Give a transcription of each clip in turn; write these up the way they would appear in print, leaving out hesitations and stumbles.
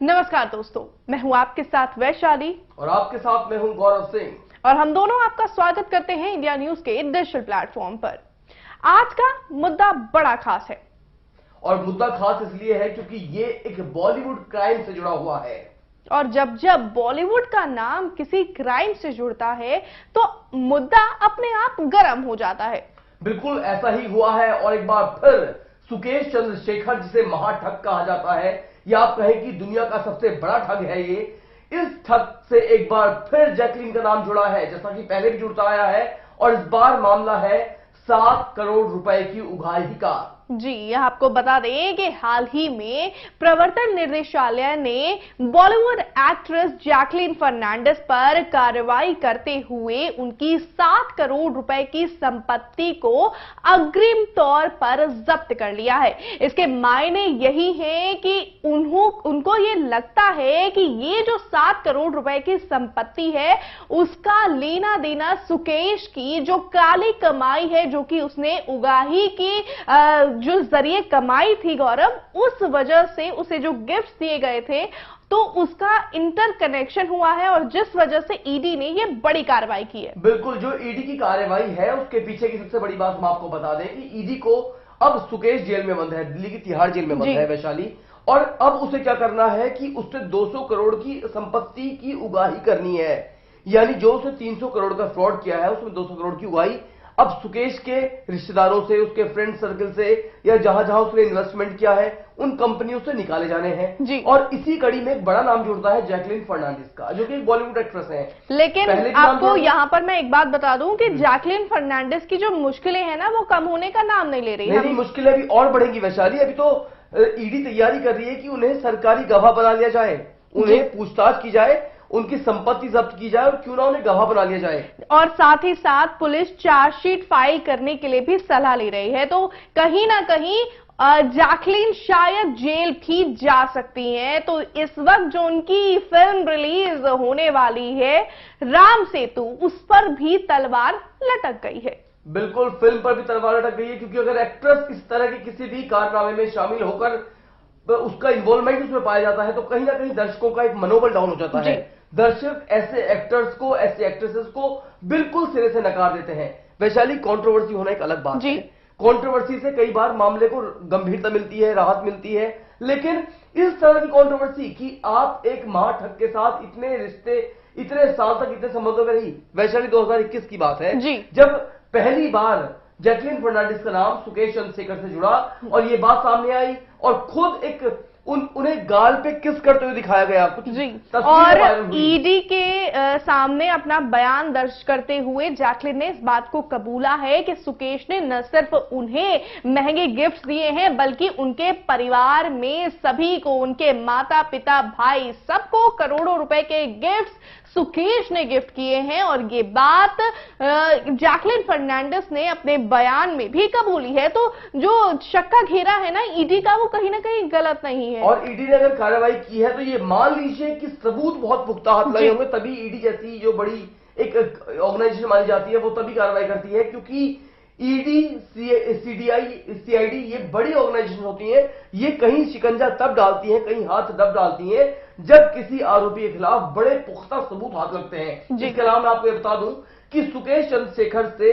नमस्कार दोस्तों, मैं हूं आपके साथ वैशाली और आपके साथ मैं हूं गौरव सिंह और हम दोनों आपका स्वागत करते हैं इंडिया न्यूज के डिजिटल प्लेटफॉर्म पर। आज का मुद्दा बड़ा खास है और मुद्दा खास इसलिए है क्योंकि ये एक बॉलीवुड क्राइम से जुड़ा हुआ है। और जब जब बॉलीवुड का नाम किसी क्राइम से जुड़ता है तो मुद्दा अपने आप गर्म हो जाता है। बिल्कुल ऐसा ही हुआ है और एक बार फिर सुकेश चंद्रशेखर, जिसे महाठग कहा जाता है या आप कहें कि दुनिया का सबसे बड़ा ठग है ये, इस ठग से एक बार फिर जैकलीन का नाम जुड़ा है, जैसा कि पहले भी जुड़ता आया है। और इस बार मामला है 7 करोड़ रुपए की उगाही का। जी, आपको बता दें कि हाल ही में प्रवर्तन निर्देशालय ने बॉलीवुड एक्ट्रेस जैकलीन फर्नांडिस पर कार्रवाई करते हुए उनकी 7 करोड़ रुपए की संपत्ति को अग्रिम तौर पर जब्त कर लिया है। इसके मायने यही है कि उनको ये लगता है कि ये जो 7 करोड़ रुपए की संपत्ति है उसका लेना देना सुकेश की जो काली कमाई है, जो कि उसने उगाही की जो जरिए कमाई थी गौरव, उस वजह से उसे जो गिफ्ट्स दिए गए थे तो उसका इंटरकनेक्शन हुआ है और जिस वजह से ईडी ने ये बड़ी कार्रवाई की है। बिल्कुल, जो ईडी की कार्रवाई है उसके पीछे की सबसे बड़ी बात हम आपको बता दें कि ईडी को अब सुकेश जेल में बंद है, दिल्ली की तिहाड़ जेल में बंद है वैशाली। और अब उसे क्या करना है कि उससे 200 करोड़ की संपत्ति की उगाही करनी है, यानी जो उसने 300 करोड़ का फ्रॉड किया है उसमें 200 करोड़ की उगाही अब सुकेश के रिश्तेदारों से, उसके फ्रेंड सर्कल से या जहां जहां उसने इन्वेस्टमेंट किया है उन कंपनियों से निकाले जाने हैं। और इसी कड़ी में एक बड़ा नाम जुड़ता है जैकलीन फर्नांडिस का, जो कि एक बॉलीवुड एक्ट्रेस है। लेकिन आपको यहां पर मैं एक बात बता दूं कि जैकलीन फर्नांडिस की जो मुश्किलें हैं ना, वो कम होने का नाम नहीं ले रही है। नहीं, मुश्किलें अभी और बढ़ेंगी वैशाली। अभी तो ईडी तैयारी कर रही है कि उन्हें सरकारी गवाह बना लिया जाए, उन्हें पूछताछ की जाए, उनकी संपत्ति जब्त की जाए और क्यों ना उन्हें गवाह बना लिया जाए। और साथ ही साथ पुलिस चार्जशीट फाइल करने के लिए भी सलाह ले रही है। तो कहीं ना कहीं जैकलीन शायद जेल भी जा सकती हैं। तो इस वक्त जो उनकी फिल्म रिलीज होने वाली है राम सेतु, उस पर भी तलवार लटक गई है। बिल्कुल, फिल्म पर भी तलवार लटक गई है, क्योंकि अगर एक्ट्रेस इस तरह के किसी भी कारनामे में शामिल होकर उसका इन्वॉल्वमेंट उसमें पाया जाता है तो कहीं ना कहीं दर्शकों का एक मनोबल डाउन हो जाता है। दर्शक ऐसे एक्टर्स को, ऐसे एक्ट्रेसेस को बिल्कुल सिरे से नकार देते हैं। वैशाली, कंट्रोवर्सी होना एक अलग बात है। कंट्रोवर्सी से कई बार मामले को गंभीरता मिलती है, राहत मिलती है, लेकिन इस तरह की कंट्रोवर्सी कि आप एक महाठग के साथ इतने रिश्ते, इतने साल तक इतने संबंधों में रही। वैशाली, 2021 की बात है जब पहली बार जैकलीन फर्नांडिस का नाम सुकेश चंद्रशेखर से जुड़ा और ये बात सामने आई और खुद एक उन्हें गाल पे किस करते हुए दिखाया गया कुछ। और ईडी के सामने अपना बयान दर्ज करते हुए जैकलीन ने इस बात को कबूला है कि सुकेश ने न सिर्फ उन्हें महंगे गिफ्ट्स दिए हैं बल्कि उनके परिवार में सभी को, उनके माता पिता भाई सबको करोड़ों रुपए के गिफ्ट्स सुकेश ने गिफ्ट किए हैं। और ये बात जैकलीन फर्नांडिस ने अपने बयान में भी कबूली है। तो जो शक का घेरा है ना ईडी का, वो कहीं ना कहीं गलत नहीं है। और ईडी ने अगर कार्रवाई की है तो ये मान लीजिए कि सबूत बहुत पुख्ता हाथ लगे होंगे, तभी ईडी जैसी जो बड़ी एक ऑर्गेनाइजेशन मानी जाती है वो तभी कार्रवाई करती है, क्योंकि ईडी, सीआईडी ये बड़ी ऑर्गेनाइजेशन होती है। ये कहीं शिकंजा तब डालती हैं, कहीं हाथ दब डालती हैं जब किसी आरोपी के खिलाफ बड़े पुख्ता सबूत हाथ लगते हैं। इसके अलावा मैं आपको ये बता दूं कि सुकेश चंद्रशेखर से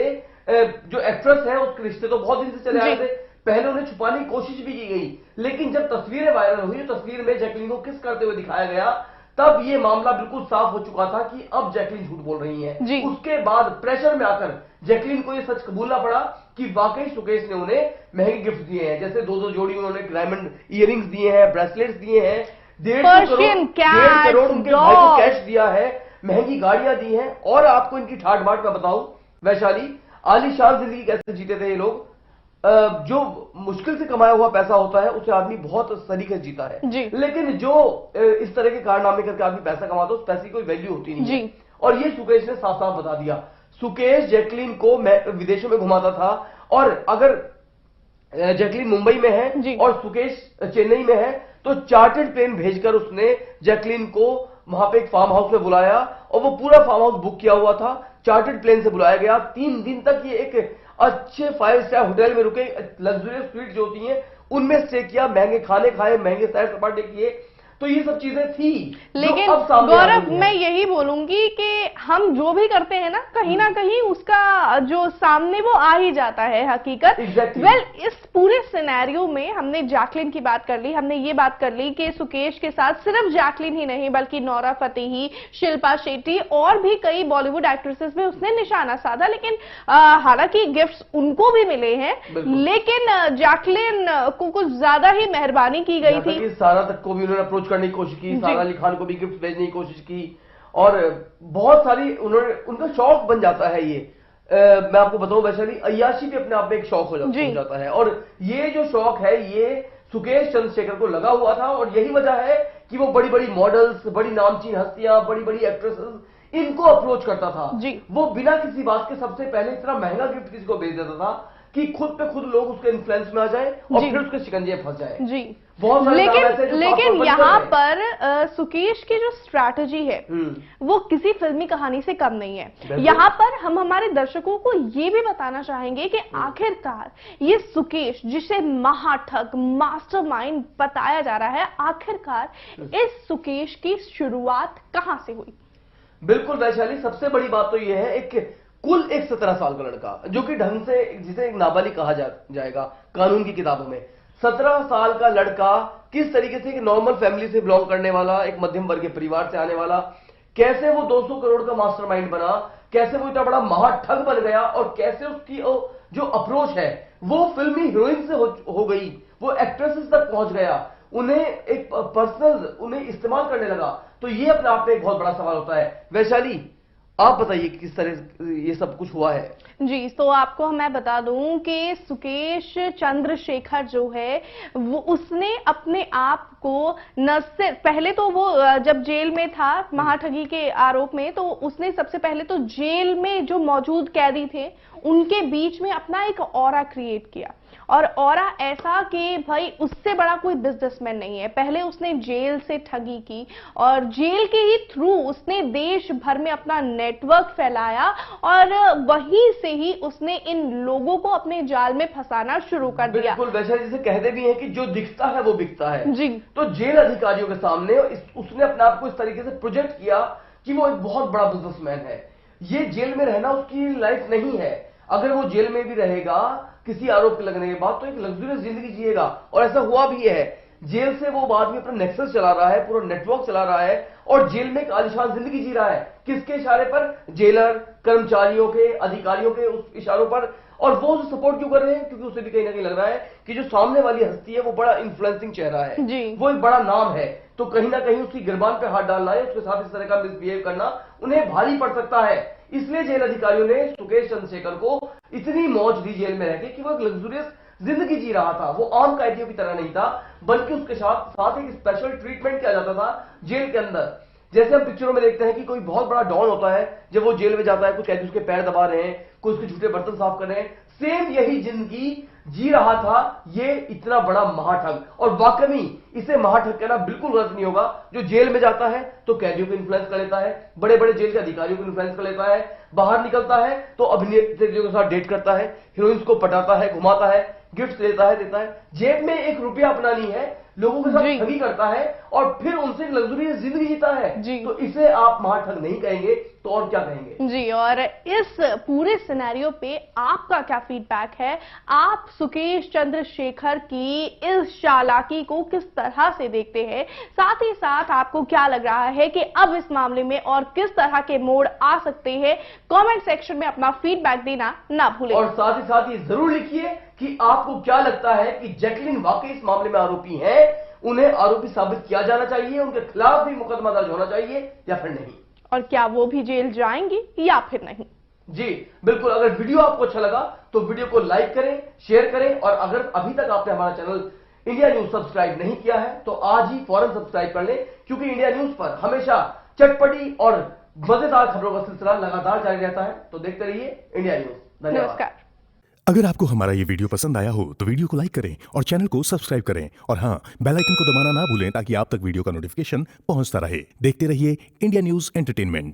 जो एक्ट्रेस है उसके रिश्ते तो बहुत दिन से चले आए थे। पहले उन्हें छुपाने की कोशिश भी की गई, लेकिन जब तस्वीरें वायरल हुई, तस्वीर में जैकलीन को किस करते हुए दिखाया गया, तब ये मामला बिल्कुल साफ हो चुका था कि अब जैकलीन झूठ बोल रही हैं। उसके बाद प्रेशर में आकर जैकलीन को ये सच कबूलना पड़ा कि वाकई सुकेश ने उन्हें महंगे गिफ्ट दिए हैं, जैसे 2-2 जोड़ी उन्होंने डायमंड इयररिंग्स दिए हैं, ब्रेसलेट्स दिए हैं, 1.5 करोड़ उनके भाई को कैश दिया है, महंगी गाड़ियां दी हैं। और आपको इनकी ठाट बाट में बताऊं वैशाली, आलीशान जिंदगी कैसे जीते थे ये लोग। जो मुश्किल से कमाया हुआ पैसा होता है उसे आदमी बहुत सलीके से जीता है, लेकिन जो इस तरह के कारनामे करके आदमी पैसा कमाता है उस पैसे की कोई वैल्यू होती नहीं है। और ये सुकेश ने साफ साफ बता दिया। सुकेश जैकलीन को विदेशों में घुमाता था, और अगर जैकलीन मुंबई में है और सुकेश चेन्नई में है तो चार्टर्ड प्लेन भेजकर उसने जैकलीन को वहां पे एक फार्म हाउस में बुलाया और वो पूरा फार्म हाउस बुक किया हुआ था, चार्टर्ड प्लेन से बुलाया गया। 3 दिन तक ये एक अच्छे 5 स्टार होटल में रुके, लग्जरियस स्वीट जो होती हैं उनमें स्टे किया, महंगे खाने खाए, महंगे सैर सपाटे किए। तो ये सब चीजें थी। लेकिन अब सामने आ गौरव, गई हैं। मैं यही बोलूंगी कि हम जो भी करते हैं ना कहीं उसका जो सामने वो आ ही जाता है हकीकत। Exactly. वेल, इस पूरे सिनेरियो में हमने जैकलिन की बात कर ली, हमने ये बात कर ली कि सुकेश के साथ सिर्फ जैकलिन ही नहीं बल्कि नोरा फतेही, शिल्पा शेट्टी और भी कई बॉलीवुड एक्ट्रेसेस में उसने निशाना साधा। लेकिन हालांकि गिफ्ट्स उनको भी मिले हैं, लेकिन जैकलिन को कुछ ज्यादा ही मेहरबानी की गई थी। सारा तक को भी उन्होंने अप्रोच करने की कोशिश की, सारा अली खान को भी गिफ्ट भेजने की कोशिश की, और बहुत सारी उनका शौक बन जाता है ये। मैं आपको बताऊं, वैशाली, अय्याशी भी अपने आप में एक शौक हो जाता है, और ये जो शौक है ये सुकेश चंद्रशेखर को लगा हुआ था, और यही वजह है कि वो बड़ी बड़ी मॉडल्स, बड़ी नामचीन हस्तियां, बड़ी बड़ी एक्ट्रेसेस इनको अप्रोच करता था। वो बिना किसी बात के सबसे पहले इतना महंगा गिफ्ट किसी को भेज देता था कि खुद पे खुद लोग उसके इन्फ्लुएंस में आ जाए और फिर उसके शिकंजे फंस जाए। जी, बहुत लेकिन यहाँ पर सुकेश की जो स्ट्रैटेजी है वो किसी फिल्मी कहानी से कम नहीं है। यहाँ पर हम हमारे दर्शकों को ये भी बताना चाहेंगे कि आखिरकार ये सुकेश, जिसे महाठग, मास्टरमाइंड बताया जा रहा है, आखिरकार इस सुकेश की शुरुआत कहां से हुई? बिल्कुल वैशाली, सबसे बड़ी बात तो यह है, एक कुल एक 17 साल का लड़का जो कि ढंग से, जिसे एक नाबालिग कहा जाएगा कानून की किताबों में, 17 साल का लड़का किस तरीके से एक नॉर्मल फैमिली से बिलोंग करने वाला, एक मध्यम वर्गीय परिवार से आने वाला, कैसे वो 200 करोड़ का मास्टरमाइंड बना, कैसे वो इतना बड़ा महाठग बन गया, और कैसे उसकी जो अप्रोच है वो फिल्मी हीरोइन से हो गई, वो एक्ट्रेसेस तक पहुंच गया, उन्हें एक पर्सनल उन्हें इस्तेमाल करने लगा। तो ये अपने आप में एक बहुत बड़ा सवाल होता है। वैशाली, आप बताइए किस तरह ये सब कुछ हुआ है? जी, तो आपको मैं बता दूं कि सुकेश चंद्रशेखर जो है वो उसने अपने आप को न सिर्फ, पहले तो वो जब जेल में था महाठगी के आरोप में, तो उसने सबसे पहले तो जेल में जो मौजूद कैदी थे उनके बीच में अपना एक ऑरा क्रिएट किया, और ऑरा ऐसा कि भाई उससे बड़ा कोई बिजनेसमैन नहीं है। पहले उसने जेल से ठगी की और जेल के ही थ्रू उसने देश भर में अपना नेटवर्क फैलाया, और वहीं से ही उसने इन लोगों को अपने जाल में फंसाना शुरू कर दिया। बिल्कुल, वैसे जिसे कहते भी हैं कि जो दिखता है वो बिकता है। जी, तो जेल अधिकारियों के सामने उसने अपने आप को इस तरीके से प्रोजेक्ट किया कि वो एक बहुत बड़ा बिजनेसमैन है। ये जेल में रहना उसकी लाइफ नहीं है। अगर वो जेल में भी रहेगा किसी आरोप के लगने के बाद तो एक लग्जरियस जिंदगी जिएगा, और ऐसा हुआ भी है। जेल से वो बाद में अपना नेक्सस चला रहा है, पूरा नेटवर्क चला रहा है, और जेल में एक आलिशान जिंदगी जी रहा है। किसके इशारे पर? जेलर, कर्मचारियों के, अधिकारियों के उस इशारों पर। और वो उसे सपोर्ट क्यों कर रहे हैं? क्योंकि उसे भी कहीं ना कहीं लग रहा है कि जो सामने वाली हस्ती है वो बड़ा इन्फ्लुएंसिंग चेहरा है, वो एक बड़ा नाम है, तो कहीं ना कहीं उसकी गिरबान पे हाथ डालना है, उसके साथ इस तरह का मिसबिहेव करना उन्हें भारी पड़ सकता है। इसलिए जेल अधिकारियों ने सुकेश चंद्रशेखर को इतनी मौज दी जेल में रहकर कि वो एक लग्जरियस जिंदगी जी रहा था। वो आम कैदियों की तरह नहीं था, बल्कि उसके साथ एक स्पेशल ट्रीटमेंट किया जाता था जेल के अंदर। जैसे हम पिक्चरों में देखते हैं कि कोई बहुत बड़ा डॉन होता है, जब वो जेल में जाता है, कुछ कैदी उसके पैर दबा रहे हैं, कुछ उसके झूठे बर्तन साफ कर रहे हैं, सेम यही जिंदगी जी रहा था ये इतना बड़ा महाठग। और वाकई इसे महाठग कहना बिल्कुल गलत नहीं होगा। जो जेल में जाता है तो कैदियों को इन्फ्लुएंस कर लेता है, बड़े बड़े जेल के अधिकारियों को इन्फ्लुएंस कर लेता है, बाहर निकलता है तो अभिनेत्रियों के साथ डेट करता है, हीरोइंस को पटाता है, घुमाता है, गिफ्ट देता है, जेब में 1 रुपया अपना नहीं है, लोगों के साथ ठगी करता है और फिर उनसे लग्जरियस जिंदगी जीता है। तो इसे आप महाठग नहीं कहेंगे तो और क्या कहेंगे? जी, और इस पूरे सिनेरियो पे आपका क्या फीडबैक है? आप सुकेश चंद्रशेखर की इस चालाकी को किस तरह से देखते हैं? साथ ही साथ आपको क्या लग रहा है कि अब इस मामले में और किस तरह के मोड़ आ सकते हैं? कमेंट सेक्शन में अपना फीडबैक देना ना भूलें, और साथ ही जरूर लिखिए कि आपको क्या लगता है कि जैकलिन वाकई इस मामले में आरोपी है, उन्हें आरोपी साबित किया जाना चाहिए, उनके खिलाफ भी मुकदमा दर्ज होना चाहिए या फिर नहीं, और क्या वो भी जेल जाएंगी या फिर नहीं? जी बिल्कुल। अगर वीडियो आपको अच्छा लगा तो वीडियो को लाइक करें, शेयर करें, और अगर अभी तक आपने हमारा चैनल इंडिया न्यूज सब्सक्राइब नहीं किया है तो आज ही फौरन सब्सक्राइब कर लें, क्योंकि इंडिया न्यूज पर हमेशा चटपटी और मजेदार खबरों का सिलसिला लगातार जारी रहता है। तो देखते रहिए इंडिया न्यूज। धन्यवाद। नमस्कार। अगर आपको हमारा ये वीडियो पसंद आया हो तो वीडियो को लाइक करें और चैनल को सब्सक्राइब करें, और हाँ, बेल आइकन को दबाना ना भूलें ताकि आप तक वीडियो का नोटिफिकेशन पहुंचता रहे। देखते रहिए इंडिया न्यूज एंटरटेनमेंट।